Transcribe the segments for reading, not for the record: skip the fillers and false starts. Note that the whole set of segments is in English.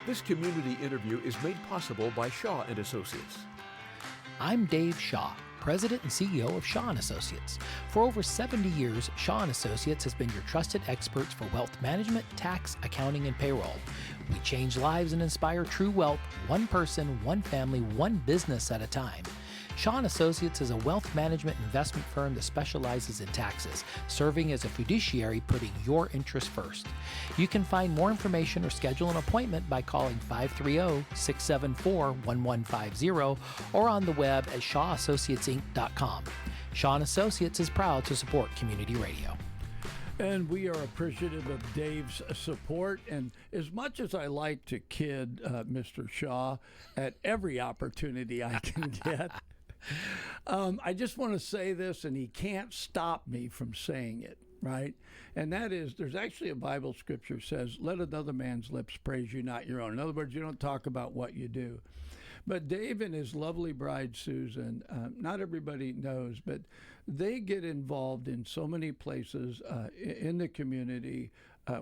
This community interview is made possible by Shaw and Associates. I'm Dave Shaw, President and CEO of Shaw & Associates. For over 70 years, Shaw & Associates has been your trusted experts for wealth management, tax, accounting, and payroll. We change lives and inspire true wealth, one person, one family, one business at a time. Shaw & Associates is a wealth management investment firm that specializes in taxes, serving as a fiduciary, putting your interests first. You can find more information or schedule an appointment by calling 530-674-1150 or on the web at shawassociatesinc.com. Shaw & Associates is proud to support community radio. And we are appreciative of Dave's support. And as much as I like to kid Mr. Shaw at every opportunity I can get, I just want to say this, and he can't stop me from saying it, right? And that is, there's actually a Bible scripture says, let another man's lips praise you, not your own. In other words, you don't talk about what you do. But Dave and his lovely bride, Susan, not everybody knows, but they get involved in so many places in the community,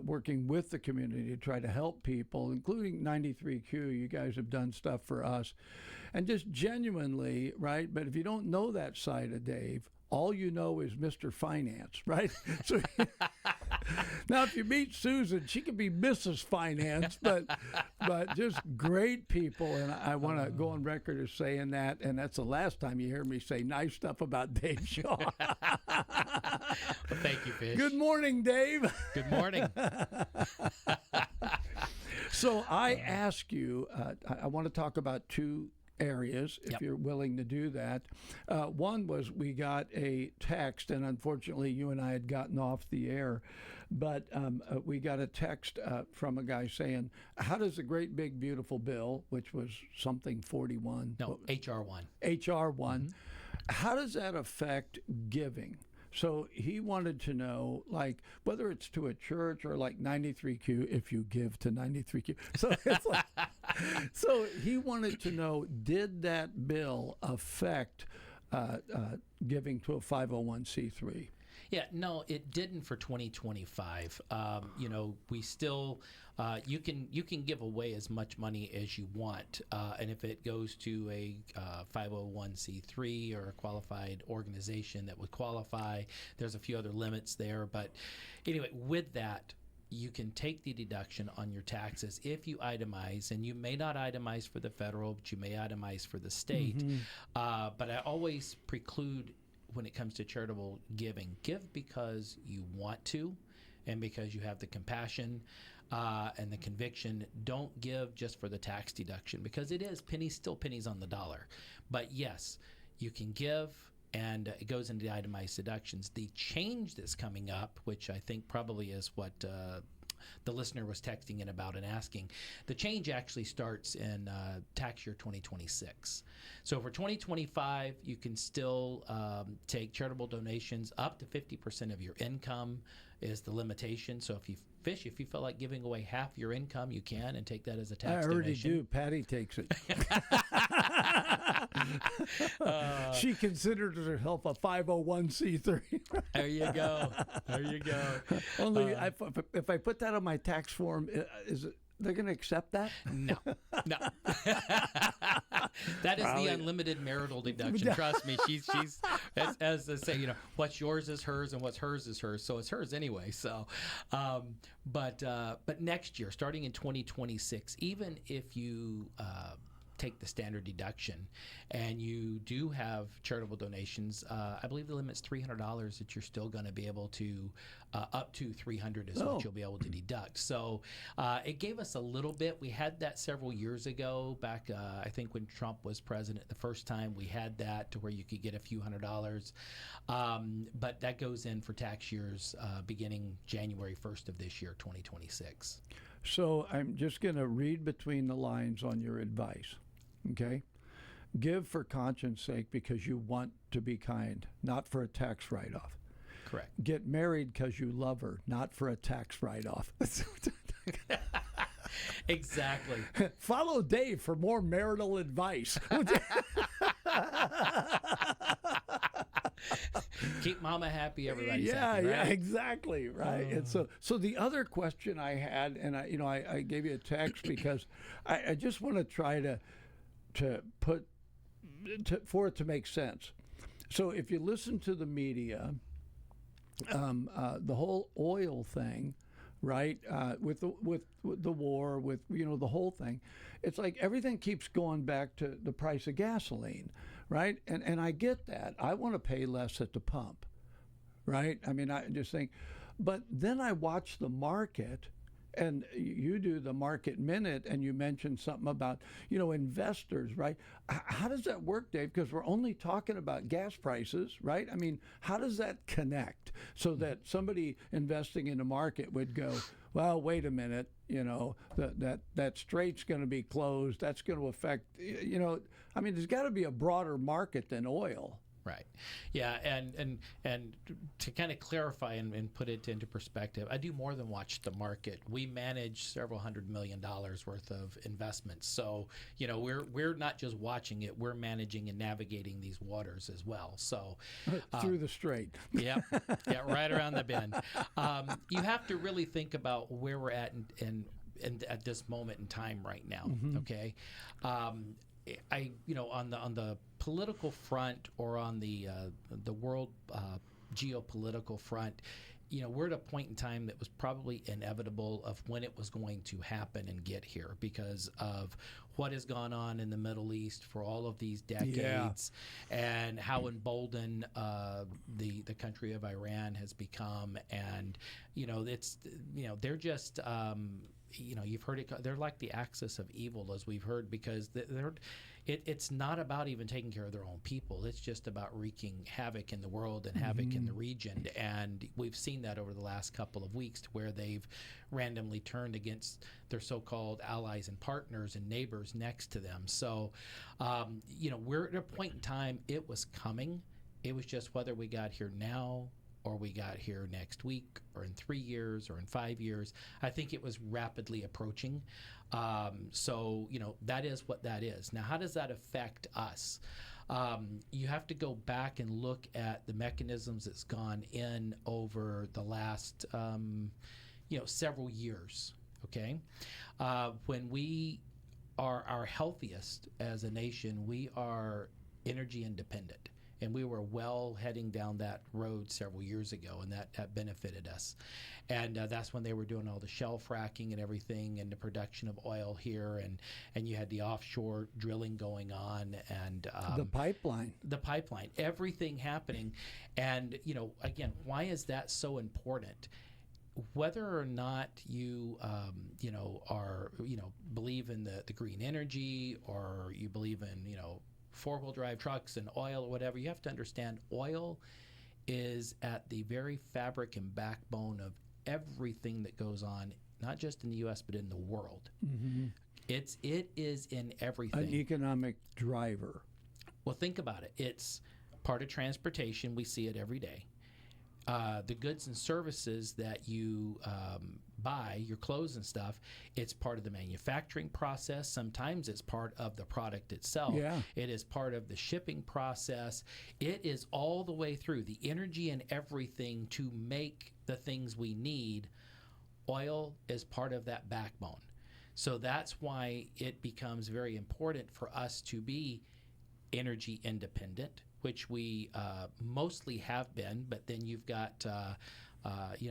working with the community to try to help people, including 93Q. You guys have done stuff for us. And just genuinely, right? But if you don't know that side of Dave, all you know is Mr. Finance, right? So now, if you meet Susan, she could be Mrs. Finance, but just great people. And I want to go on record as saying that. And that's the last time you hear me say nice stuff about Dave Shaw. Well, thank you, Fish. Good morning, Dave. Good morning. So I ask you, I want to talk about two areas, if you're willing to do that. One was we got a text, and unfortunately you and I had gotten off the air, but we got a text from a guy saying, how does the great big beautiful bill, which was something 41? No, HR1. HR1. How does that affect giving? So he wanted to know, like, whether it's to a church or like 93Q, if you give to 93Q. So it's like, so he wanted to know, did that bill affect giving to a 501c3? Yeah, no, it didn't for 2025. We still, you can give away as much money as you want, and if it goes to a 501c3 or a qualified organization that would qualify, there's a few other limits there. But anyway, with that, you can take the deduction on your taxes if you itemize, and you may not itemize for the federal, but you may itemize for the state. But I always preclude, when it comes to charitable giving, give because you want to and because you have the compassion and the conviction. Don't give just for the tax deduction, because it is still pennies on the dollar. But yes, you can give, and it goes into the itemized deductions. The change that's coming up, which I think probably is what the listener was texting in about and asking, the change actually starts in tax year 2026. So for 2025, you can still take charitable donations up to 50% of your income is the limitation. So if you feel like giving away half your income, you can, and take that as a tax donation. I already do. Patty takes it. She considers herself a 501c3. There you go. There you go. Only if I put that on my tax form, they're going to accept that? No. That is the unlimited marital deduction. Trust me, she's as they say, what's yours is hers, and what's hers is hers. So it's hers anyway. So, but next year, starting in 2026, even if you take the standard deduction and you do have charitable donations, I believe the limit's $300 that you're still going to be able to, up to $300 is what you'll be able to deduct. So it gave us a little bit. We had that several years ago, back I think when Trump was president the first time, we had that to where you could get a few $100s. But that goes in for tax years beginning January 1st of this year, 2026. So I'm just going to read between the lines on your advice. Okay? Give for conscience sake because you want to be kind, not for a tax write-off. Correct. Get married because you love her, not for a tax write-off. Exactly. Follow Dave for more marital advice. Keep mama happy, everybody's yeah, happy, right? yeah, exactly, right. And so the other question I had, and I gave you a text because I just want to try to put for it to make sense. So if you listen to the media, the whole oil thing, right? With the war, with the whole thing, it's like everything keeps going back to the price of gasoline, right? And I get that. I want to pay less at the pump, right? I mean, I just think, but then I watch the market. And you do the market minute, and you mentioned something about investors, right? How does that work, Dave? Because we're only talking about gas prices, right? I mean, how does that connect so that somebody investing in the market would go, well, wait a minute, that strait's going to be closed. That's going to affect, I mean, there's got to be a broader market than oil. Right. Yeah, and to kind of clarify and put it into perspective, I do more than watch the market. We manage several $100 million worth of investments. So, we're not just watching it, we're managing and navigating these waters as well. So through the strait. Yeah, right around the bend. You have to really think about where we're at and at this moment in time right now. Mm-hmm. Okay. On the political front or on the world geopolitical front, we're at a point in time that was probably inevitable of when it was going to happen and get here because of what has gone on in the Middle East for all of these decades, and how emboldened the country of Iran has become, and they're just. You've heard it. They're like the axis of evil, as we've heard, because it's not about even taking care of their own people. It's just about wreaking havoc in the world and havoc in the region. And we've seen that over the last couple of weeks, to where they've randomly turned against their so-called allies and partners and neighbors next to them. So, we're at a point in time. It was coming. It was just whether we got here now, or we got here next week, or in 3 years, or in 5 years. I think it was rapidly approaching. So, that is what that is. Now, how does that affect us? You have to go back and look at the mechanisms that's gone in over the last, several years, okay? When we are our healthiest as a nation, we are energy independent. And we were well heading down that road several years ago, and that benefited us. And that's when they were doing all the shell fracking and everything, and the production of oil here, and you had the offshore drilling going on, and the pipeline, everything happening. And again, why is that so important? Whether or not you believe in the green energy, or you believe in four-wheel drive trucks and oil or whatever, you have to understand oil is at the very fabric and backbone of everything that goes on, not just in the U.S., but in the world. Mm-hmm. It is in everything. An economic driver. Well, think about it. It's part of transportation. We see it every day. The goods and services that you buy, your clothes and stuff, it's part of the manufacturing process. Sometimes it's part of the product itself. Yeah. It is part of the shipping process. It is all the way through the energy and everything to make the things we need. Oil is part of that backbone. So that's why it becomes very important for us to be energy independent, which we mostly have been, but then you've got,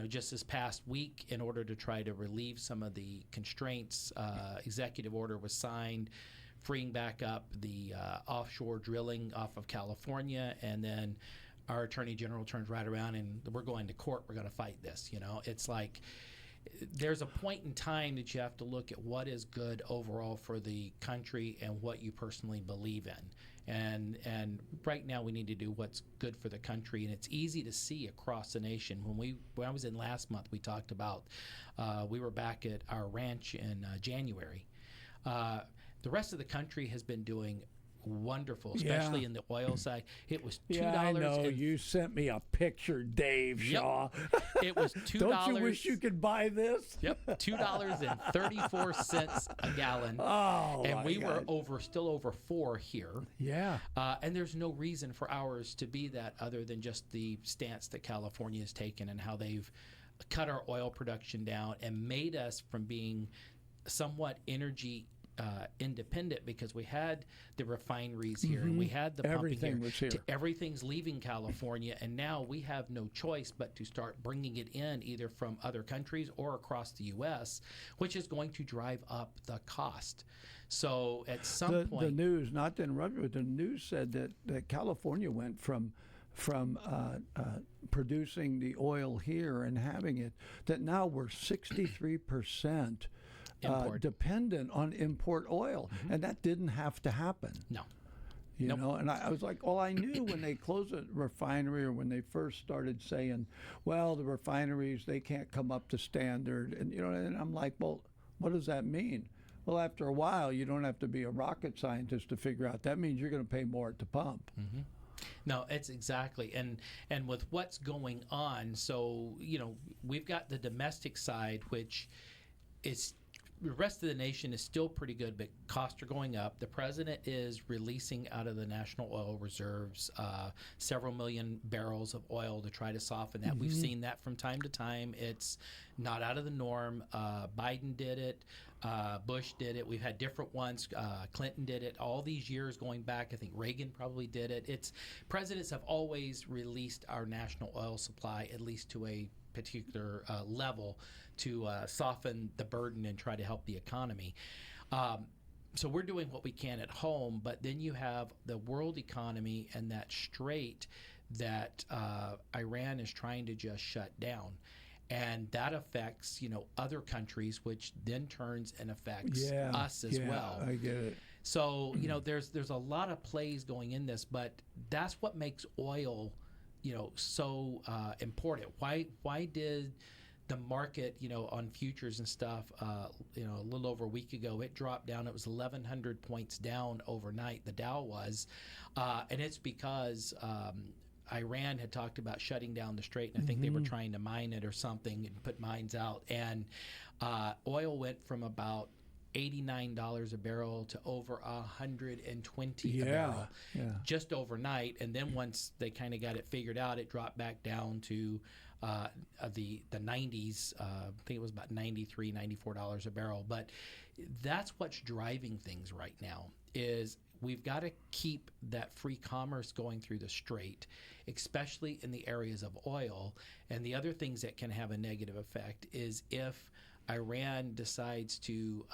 just this past week, in order to try to relieve some of the constraints, executive order was signed, freeing back up the offshore drilling off of California, and then our Attorney General turns right around and we're going to court, we're going to fight this. It's like there's a point in time that you have to look at what is good overall for the country and what you personally believe in. And right now we need to do what's good for the country, and it's easy to see across the nation. When I was in last month, we talked about we were back at our ranch in January. The rest of the country has been doing wonderful, especially Yeah. in the oil side. It was $2. Yeah, I know. You sent me a picture, Dave Yep. Shaw. It was $2. Don't you wish you could buy this? Yep, $2.34 a gallon. Oh, And my we were God. still over 4 here. Yeah. And there's no reason for ours to be that other than just the stance that California has taken and how they've cut our oil production down and made us from being somewhat energy independent, because we had the refineries here and we had the pumping Everything here. was here. Everything's leaving California, and now we have no choice but to start bringing it in either from other countries or across the U.S., which is going to drive up the cost. So at some point, The news, not to interrupt you, but the news said that California went from producing the oil here and having it, that now we're 63% Import. dependent on import oil, and that didn't have to happen. no. You Nope. know, and I was like, all I knew when they closed a refinery, or when they first started saying, well, the refineries, they can't come up to standard. And, you know, and I'm like, well, what does that mean? Well, after a while, you don't have to be a rocket scientist to figure out. That means you're going to pay more at the pump. No, it's exactly. And with what's going on, so, you know, we've got the domestic side, which is, the rest of the nation is still pretty good, but costs are going up. The president is releasing out of the national oil reserves several million barrels of oil to try to soften that. We've seen that from time to time. It's not out of the norm. Biden did it. Bush did it. We've had different ones. Clinton did it. All these years going back, I think Reagan probably did it. It's presidents have always released our national oil supply at least to a particular level to soften the burden and try to help the economy. So we're doing what we can at home, but then you have the world economy and that strait that Iran is trying to just shut down. And that affects, you know, other countries, which then turns and affects us as well. I get it. So, you know, there's a lot of plays going in this, but that's what makes oil, you know, so important. Why did the market, you know, on futures and stuff, you know, a little over a week ago, it dropped down. It was 1,100 points down overnight. The Dow was, and it's because Iran had talked about shutting down the strait, and I think they were trying to mine it or something and put mines out. And oil went from about $89 a barrel to over $120 a barrel just overnight. And then once they kind of got it figured out, it dropped back down to the 90s. I think it was about $93, $94 a barrel. But that's what's driving things right now, is we've got to keep that free commerce going through the strait, especially in the areas of oil. And the other things that can have a negative effect is if Iran decides to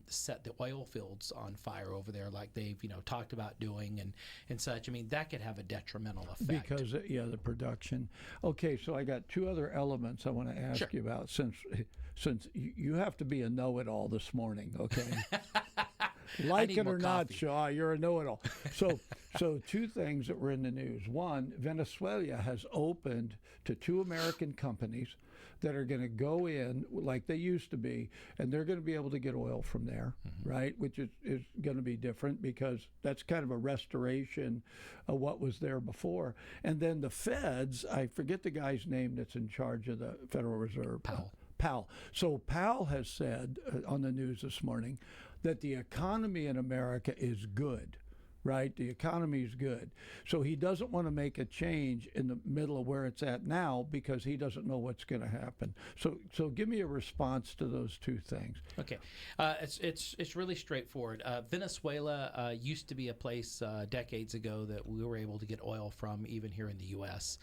set the oil fields on fire over there, like they've, you know, talked about doing and such. I mean, that could have a detrimental effect. Because, the production. Okay, so I got two other elements I want to ask Sure. you about, since you have to be a know-it-all this morning, okay? Like need it more or not, coffee. Shaw, you're a know-it-all. So two things that were in the news. One, Venezuela has opened to two American companies that are going to go in like they used to be, and they're going to be able to get oil from there, right? Which is going to be different, because that's kind of a restoration of what was there before. And then the feds, I forget the guy's name that's in charge of the Federal Reserve. Powell. So Powell has said on the news this morning that the economy in America is good, right? The economy is good. So he doesn't want to make a change in the middle of where it's at now, because he doesn't know what's going to happen. So give me a response to those two things. Okay, it's really straightforward. Venezuela used to be a place decades ago that we were able to get oil from, even here in the U.S.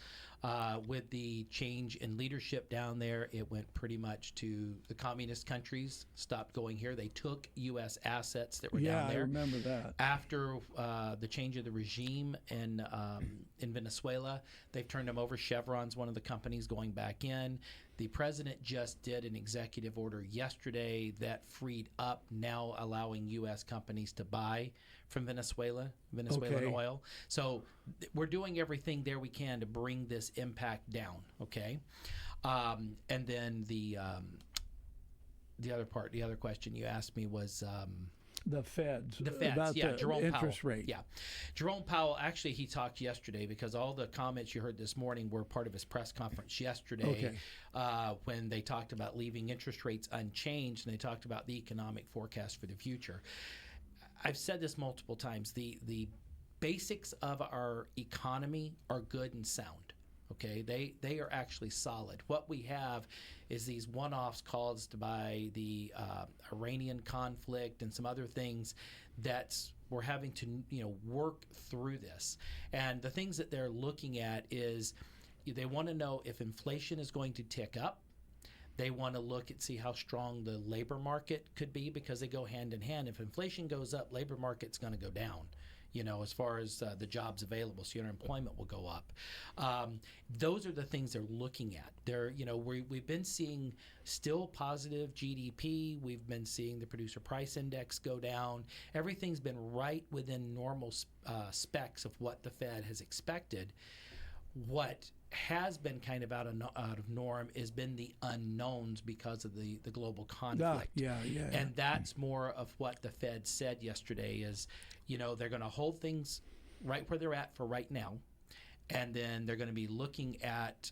With the change in leadership down there, it went pretty much to the communist countries, stopped going here. They took U.S. assets that were down there. I remember that. After the change of the regime in Venezuela, they've turned them over. Chevron's one of the companies going back in. The president just did an executive order yesterday that freed up, now allowing U.S. companies to buy from Venezuelan oil. So we're doing everything there we can to bring this impact down, okay? And then the other question you asked me was... The Feds. The Feds, about yeah, the Jerome interest Powell. rate. Yeah, Jerome Powell, actually, he talked yesterday because all the comments you heard this morning were part of his press conference yesterday when they talked about leaving interest rates unchanged and they talked about the economic forecast for the future. I've said this multiple times. The basics of our economy are good and sound. Okay, they are actually solid. What we have is these one-offs caused by the Iranian conflict and some other things that we're having to work through this. And the things that they're looking at is they want to know if inflation is going to tick up. They want to look and see how strong the labor market could be because they go hand in hand. If inflation goes up, labor market's going to go down. As far as the jobs available, so your unemployment will go up. Those are the things they're looking at. We've been seeing still positive GDP. We've been seeing the producer price index go down. Everything's been right within normal specs of what the Fed has expected. What has been kind of out of norm has been the unknowns because of the global conflict. And that's more of what the Fed said yesterday is, they're going to hold things right where they're at for right now. And then they're going to be looking at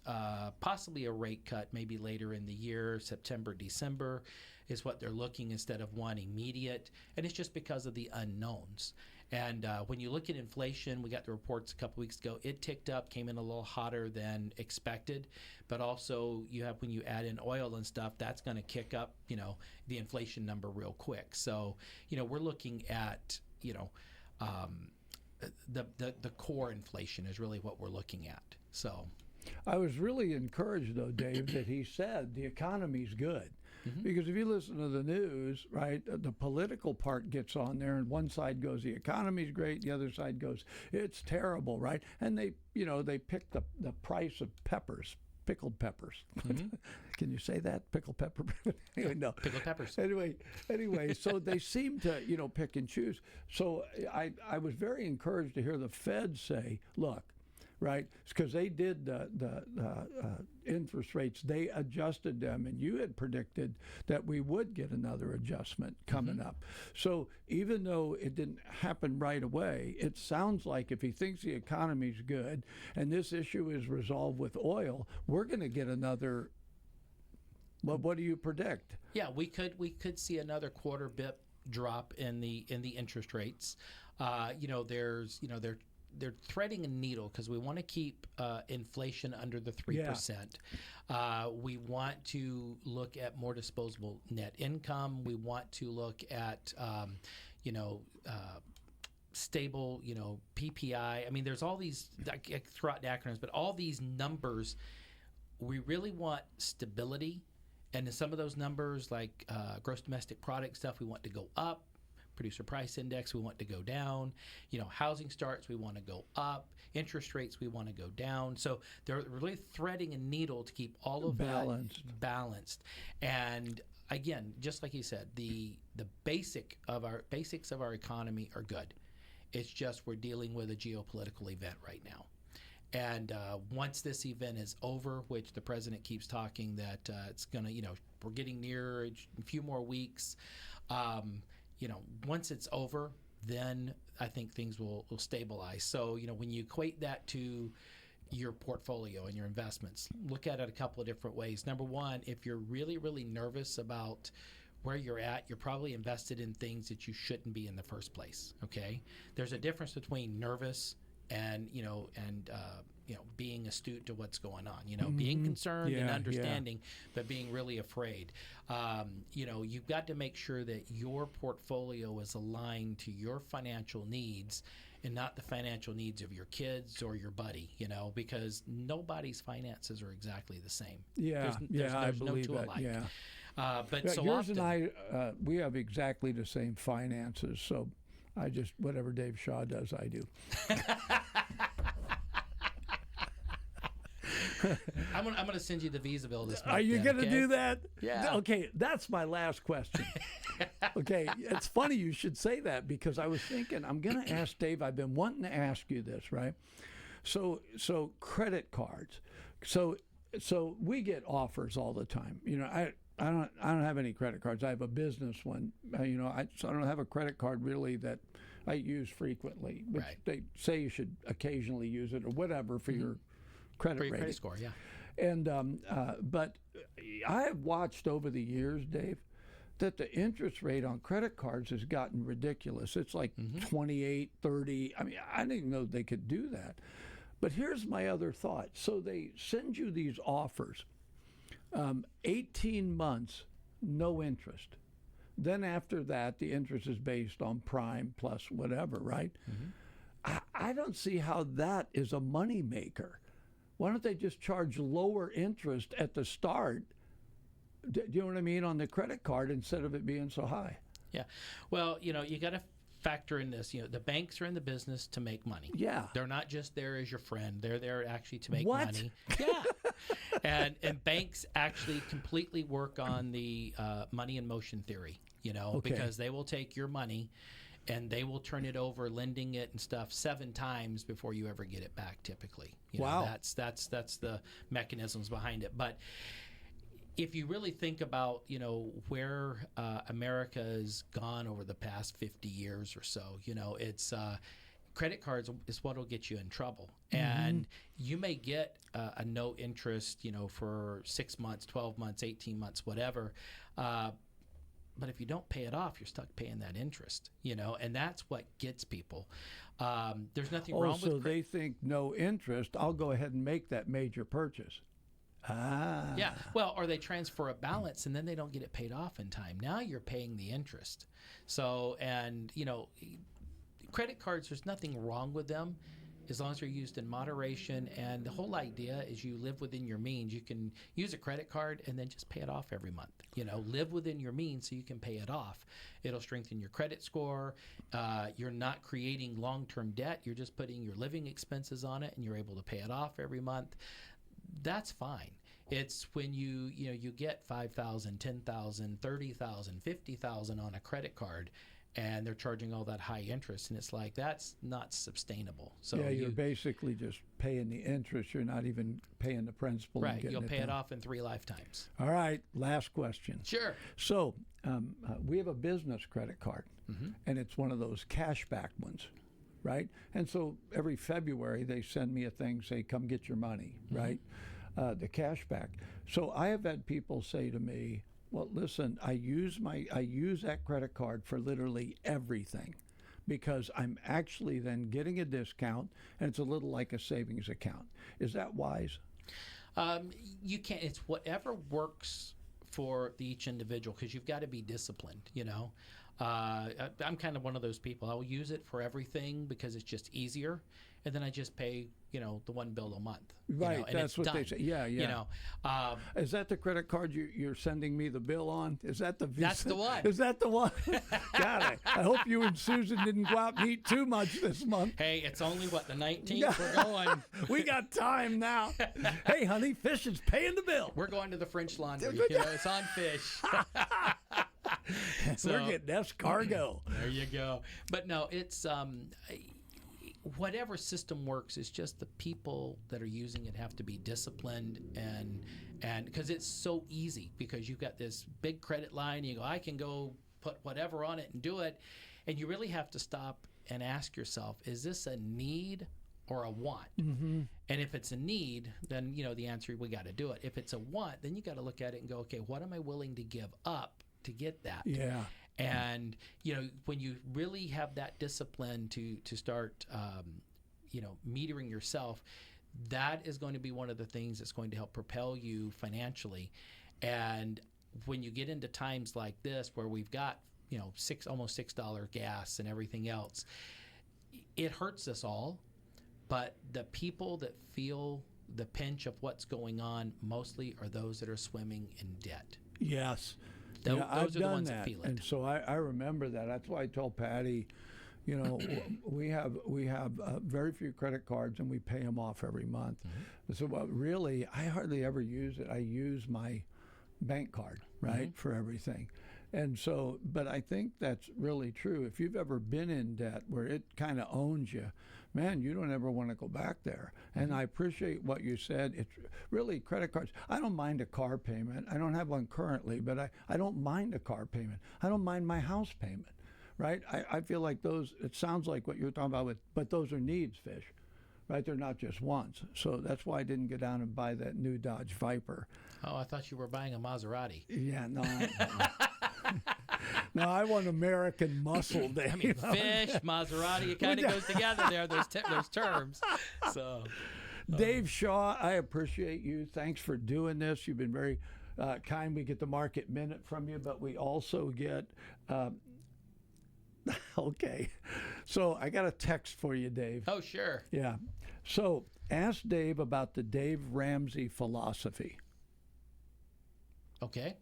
possibly a rate cut maybe later in the year, September, December is what they're looking instead of one immediate. And it's just because of the unknowns. And when you look at inflation, we got the reports a couple weeks ago. It ticked up, came in a little hotter than expected. But also, when you add in oil and stuff, that's going to kick up, the inflation number real quick. So, we're looking at, the core inflation is really what we're looking at. So, I was really encouraged, though, Dave, that he said the economy's good. Mm-hmm. Because if you listen to the news, right, the political part gets on there, and one side goes, the economy's great, the other side goes, it's terrible, right? And they pick the price of peppers, pickled peppers. Mm-hmm. Can you say that? Pickled pepper? Anyway, no. Pickled peppers. Anyway, so they seem to, pick and choose. So I was very encouraged to hear the Fed say, look, right? Because they did the interest rates, they adjusted them, and you had predicted that we would get another adjustment coming mm-hmm. up. So even though it didn't happen right away, it sounds like if he thinks the economy's good and this issue is resolved with oil, we're going to get another. What do you predict? Yeah, we could see another quarter bip drop in the interest rates. They're threading a needle because we want to keep inflation under the 3%. Yeah. We want to look at more disposable net income. We want to look at, stable, PPI. I mean, there's all these, I throw out the acronyms, but all these numbers, we really want stability. And in some of those numbers, like gross domestic product stuff, we want to go up. Producer price index, we want to go down. Housing starts, we want to go up. Interest rates, we want to go down. So they're really threading a needle to keep all of that balanced. And again, just like you said, the basics of our economy are good. It's just we're dealing with a geopolitical event right now. And once this event is over, which the president keeps talking that it's going to, we're getting near a few more weeks. Once it's over, then I think things will stabilize. So, when you equate that to your portfolio and your investments, look at it a couple of different ways. Number one, if you're really, really nervous about where you're at, you're probably invested in things that you shouldn't be in the first place. Okay? There's a difference between nervous and being astute to what's going on, mm-hmm. being concerned and understanding, but being really afraid. You've got to make sure that your portfolio is aligned to your financial needs and not the financial needs of your kids or your buddy, because nobody's finances are exactly the same. There's I believe no two that. alike. Yeah. But so yours often, and I, we have exactly the same finances, so I just, whatever Dave Shaw does, I do. I'm gonna send you the Visa bill this month. Are you gonna do that? Yeah. Okay, that's my last question. Okay, it's funny you should say that because I was thinking I'm gonna ask Dave. I've been wanting to ask you this, right? So credit cards. So we get offers all the time. I don't have any credit cards. I have a business one. So I don't have a credit card really that I use frequently. But Right. they say you should occasionally use it or whatever for your credit For your rating. credit score, yeah. And but I have watched over the years, Dave, that the interest rate on credit cards has gotten ridiculous. It's like 28, 30. I mean, I didn't even know they could do that. But here's my other thought. So they send you these offers, 18 months, no interest. Then after that, the interest is based on prime plus whatever, right? I don't see how that is a moneymaker. Why don't they just charge lower interest at the start? Do you know what I mean, on the credit card instead of it being so high? Yeah. Well, you got to factor in this. The banks are in the business to make money. Yeah. They're not just there as your friend. They're there actually to make What? money. Yeah. and banks actually completely work on the money in motion theory, Okay. because they will take your money and they will turn it over, lending it and stuff 7 times before you ever get it back typically. Wow. That's the mechanisms behind it. But if you really think about, where America has gone over the past 50 years or so, it's credit cards is what will get you in trouble. And you may get a no interest, for 6 months, 12 months, 18 months, whatever. But if you don't pay it off, you're stuck paying that interest, and that's what gets people. There's nothing wrong so with they think no interest, I'll go ahead and make that major purchase. Ah. Yeah. Well, or they transfer a balance and then they don't get it paid off in time. Now you're paying the interest. So, and, credit cards, there's nothing wrong with them as long as they're used in moderation. And the whole idea is you live within your means. You can use a credit card and then just pay it off every month. Live within your means so you can pay it off. It'll strengthen your credit score. You're not creating long-term debt. You're just putting your living expenses on it and you're able to pay it off every month. That's fine. It's when you get $5,000, $10,000, $30,000, $50,000 on a credit card, and they're charging all that high interest, and it's like that's not sustainable. So yeah, you're basically just paying the interest. You're not even paying the principal. right. And getting You'll pay it down. off in 3 lifetimes. All right, last question. Sure. So we have a business credit card, and it's one of those cashback ones, right? And so every February they send me a thing, say, come get your money, right? The cashback. So I have had people say to me, well, listen, I use that credit card for literally everything because I'm actually then getting a discount, and it's a little like a savings account. Is that wise? You can't. It's whatever works for each individual because you've got to be disciplined. I'm kind of one of those people. I'll use it for everything because it's just easier, and then I just pay, the one bill a month. Right, and that's it's what done. they say. Yeah. Is that the credit card you're sending me the bill on? Is that the Visa? That's the one. Is that the one? God, I hope you and Susan didn't go out and eat too much this month. Hey, it's only the 19th. We're going. We got time now. Hey, honey, fish is paying the bill. We're going to the French Laundry. It's on fish. We're getting escargot. There you go. But no, it's whatever system works. It's just the people that are using it have to be disciplined and because it's so easy because you've got this big credit line. And you go, I can go put whatever on it and do it, and you really have to stop and ask yourself, is this a need or a want? And if it's a need, then the answer, we got to do it. If it's a want, then you got to look at it and go, okay, what am I willing to give up to get that? Yeah. And when you really have that discipline to start metering yourself, that is going to be one of the things that's going to help propel you financially. And when you get into times like this where we've got almost $6 gas and everything else, it hurts us all. But the people that feel the pinch of what's going on mostly are those that are swimming in debt. Yes. Those I've are the done ones that. that feel it. And so I remember that. That's why I told Patty, we have very few credit cards and we pay them off every month. So really, I hardly ever use it. I use my bank card, right, for everything. And so, but I think that's really true. If you've ever been in debt where it kind of owns you, man, you don't ever want to go back there. And I appreciate what you said. It's really credit cards. I don't mind a car payment. I don't have one currently, but I don't mind a car payment. I don't mind my house payment, right? I feel like those, it sounds like what you're talking about, but those are needs, Fish, right? They're not just wants. So that's why I didn't get down and buy that new Dodge Viper. Oh, I thought you were buying a Maserati. Yeah, no. No, I want American muscle, Dave. I mean, Fish, Maserati, it kind of goes together there, those terms. So, Dave Shaw, I appreciate you. Thanks for doing this. You've been very kind. We get the Market Minute from you, but we also get. Okay. So I got a text for you, Dave. oh, sure. Yeah. So ask Dave about the Dave Ramsey philosophy. Okay.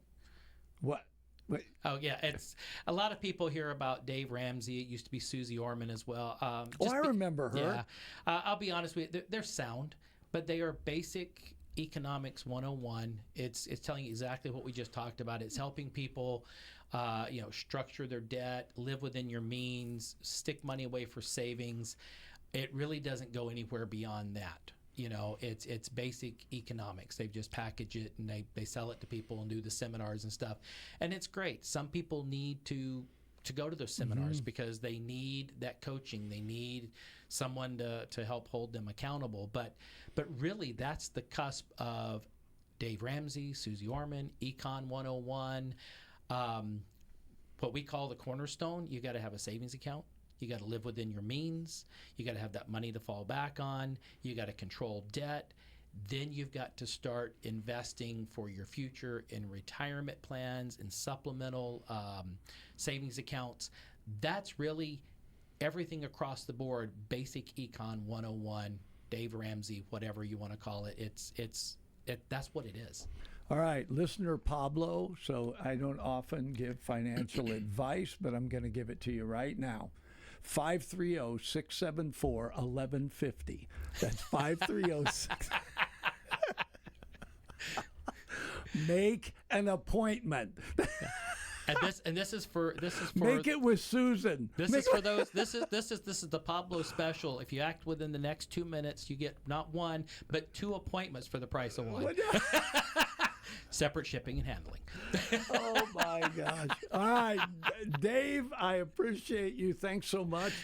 What? Oh, yeah. It's a lot of people hear about Dave Ramsey. It used to be Susie Orman as well. I remember her. Yeah. I'll be honest with you. They're sound, but they are basic economics 101. It's telling you exactly what we just talked about. It's helping people, structure their debt, live within your means, stick money away for savings. It really doesn't go anywhere beyond that. It's basic economics. They've just packaged it and they sell it to people and do the seminars and stuff. And it's great. Some people need to go to those seminars because they need that coaching. They need someone to help hold them accountable. But really, that's the cusp of Dave Ramsey, Susie Orman, Econ 101, what we call the cornerstone. You got to have a savings account. You got to live within your means. You got to have that money to fall back on. You got to control debt. Then you've got to start investing for your future in retirement plans and supplemental savings accounts. That's really everything across the board. Basic Econ 101, Dave Ramsey, whatever you want to call it. That's what it is. All right, listener Pablo. So I don't often give financial advice, but I'm going to give it to you right now. 530-674-1150. That's 530-6. Make an appointment. And this is for Make it with Susan. This is for those. This is the Pablo special. If you act within the next 2 minutes, you get not one but 2 appointments for the price of one. Separate shipping and handling. Oh my gosh! All right, Dave, I appreciate you. Thanks so much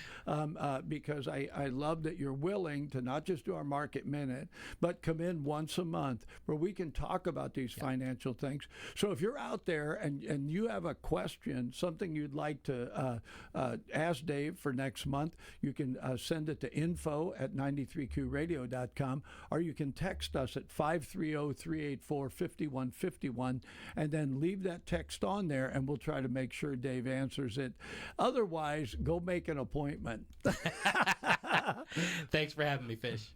because I love that you're willing to not just do our Market Minute, but come in once a month where we can talk about these financial things. So if you're out there and you have a question, something you'd like to ask Dave for next month, you can send it to info@93qradio.com, or you can text us at 530-384-5151 and then leave that text on there, and we'll try to make sure Dave answers it. Otherwise, go make an appointment. Thanks for having me, Fish.